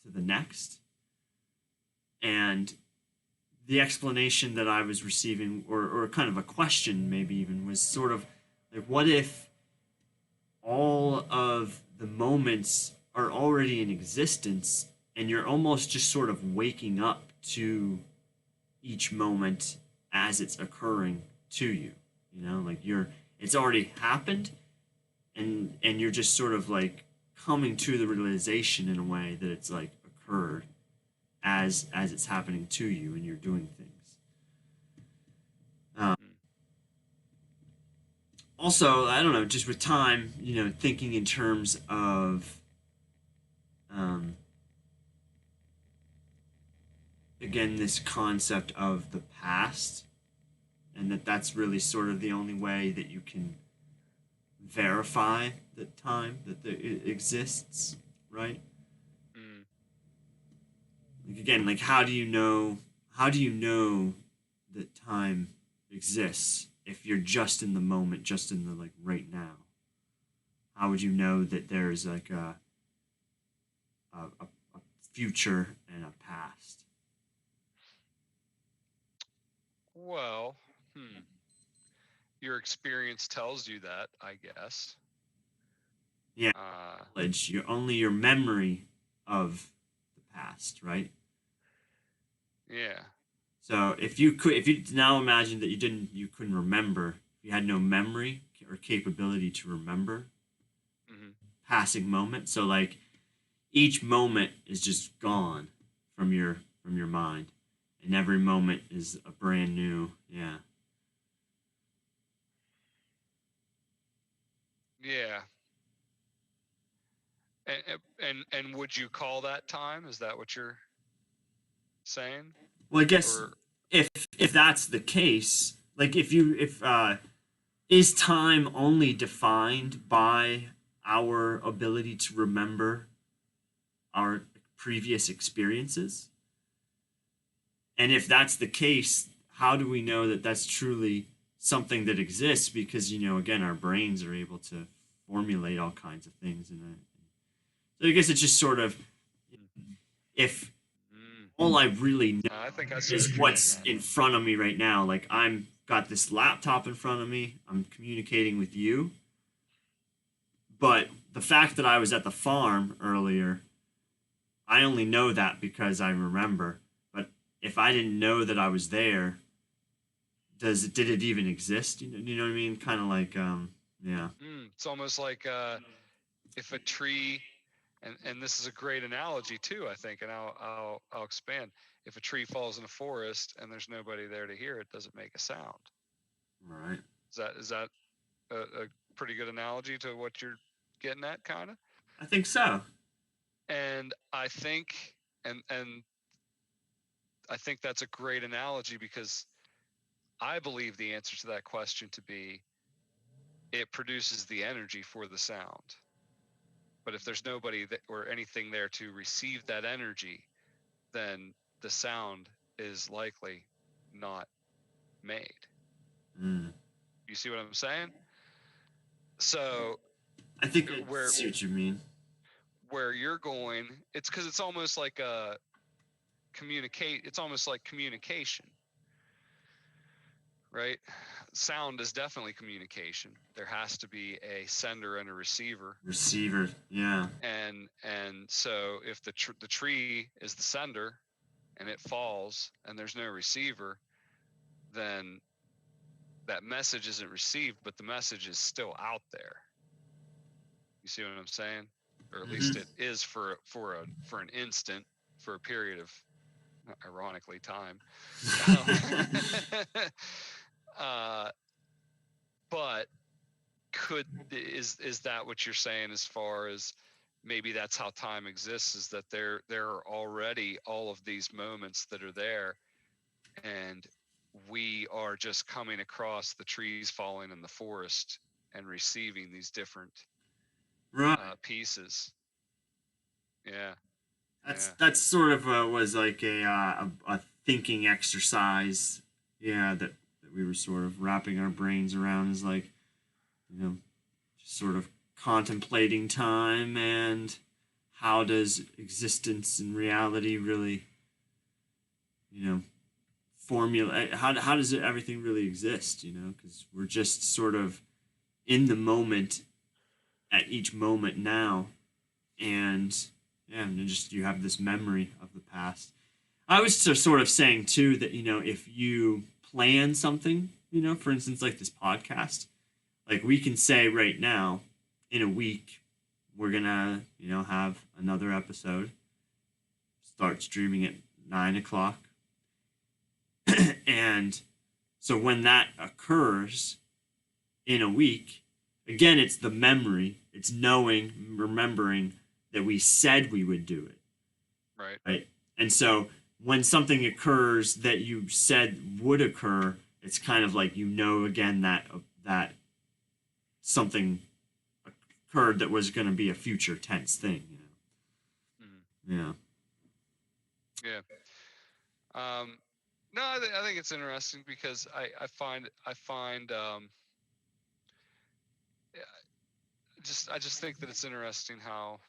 to the next. And the explanation that I was receiving, or kind of a question maybe even, was sort of like, what if all of the moments are already in existence and you're almost just sort of waking up to each moment as it's occurring to you, like it's already happened, and you're just sort of like coming to the realization in a way that it's like occurred as it's happening to you and you're doing things. Mm. Also, I don't know, just with time, thinking in terms of, um, again, this concept of the past, and that's really sort of the only way that you can verify the time that it exists, right? Mm. Like, again, like, how do you know that time exists if you're just in the moment, just in the, like, right now? How would you know that there's like a future and a past? Well, your experience tells you that, I guess. Yeah, Uh, knowledge, only your memory of the past, right? yeah. So if you now imagine that you couldn't remember, you had no memory or capability to remember Hmm. passing moment. So like each moment is just gone from your mind, and every moment is a brand new. Yeah. Yeah. And would you call that time? Is that what you're saying? Well, I guess Or if if that's the case, like if is time only defined by our ability to remember our previous experiences? And if that's the case, how do we know that that's truly something that exists? Because, again, our brains are able to formulate all kinds of things. So I guess it's just sort of, if mm, all I really know I think I see is what you're getting what's at. in front of me right now, like I'm got this laptop in front of me, I'm communicating with you. But the fact that I was at the farm earlier, I only know that because I remember. But if I didn't know that I was there, did it even exist? You know what I mean? Kind of like, yeah. It's almost like if a tree, and this is a great analogy too, I think, and I'll expand. If a tree falls in a forest and there's nobody there to hear it, does it make a sound? All right. Is that a pretty good analogy to what you're getting at, kind of? I think so. And I think, and I think that's a great analogy because I believe the answer to that question to be it produces the energy for the sound. But if there's nobody or anything there to receive that energy, then the sound is likely not made. Mm. You see what I'm saying? So I think I where see what you mean. where you're going, it's because it's almost like a communicate. It's almost like communication, right? Sound is definitely communication. There has to be a sender and a receiver. Receiver. Yeah. And so if the tree is the sender and it falls and there's no receiver, then that message isn't received, but the message is still out there. You see what I'm saying? Or at least Hmm. it is for an instant, for a period of, ironically, time. uh, but is that what you're saying, as far as maybe that's how time exists, is that there are already all of these moments that are there, and we are just coming across the trees falling in the forest and receiving these different Right. pieces. Yeah, That's yeah. that's sort of was like a thinking exercise. Yeah, that we were sort of wrapping our brains around, is like, just sort of contemplating time and how does existence and reality really, you know, formulate, how does everything really exist, because we're just sort of in the moment at each moment now. And yeah, and just you have this memory of the past. I was sort of saying too that, if you plan something, for instance, like this podcast, like we can say right now, in a week, we're gonna, have another episode, start streaming at 9 o'clock. And so when that occurs in a week, again, it's the memory, it's knowing, remembering that we said we would do it. Right. Right. And so when something occurs that you said would occur, it's kind of like, again, that something occurred that was going to be a future tense thing. Mm. Yeah. No, I think it's interesting because I find I just think that it's interesting how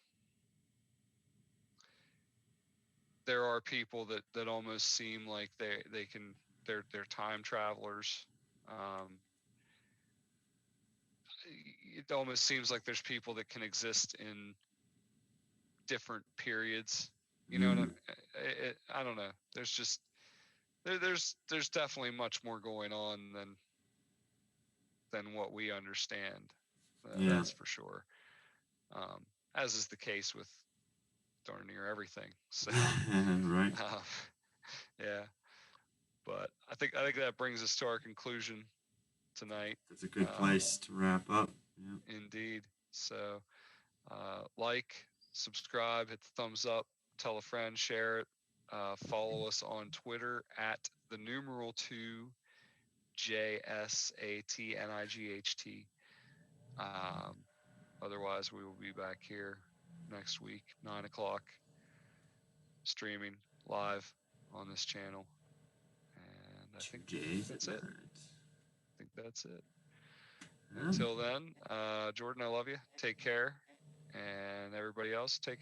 there are people that almost seem like they're time travelers. It almost seems like there's people that can exist in different periods. You know what I don't know. There's just there's definitely much more going on than what we understand. Yeah. That's for sure. As is the case with darn near everything. So Right. yeah, but I think that brings us to our conclusion tonight. That's a good place to wrap up. Yeah. Indeed. So like, subscribe, hit the thumbs up, tell a friend, share it. Follow us on Twitter at the numeral 2 JSATNIGHT. Otherwise, we will be back here next week, 9 o'clock, streaming live on this channel. And I think that's it. I think that's it. Until then, Jordan, I love you. Take care. And everybody else, take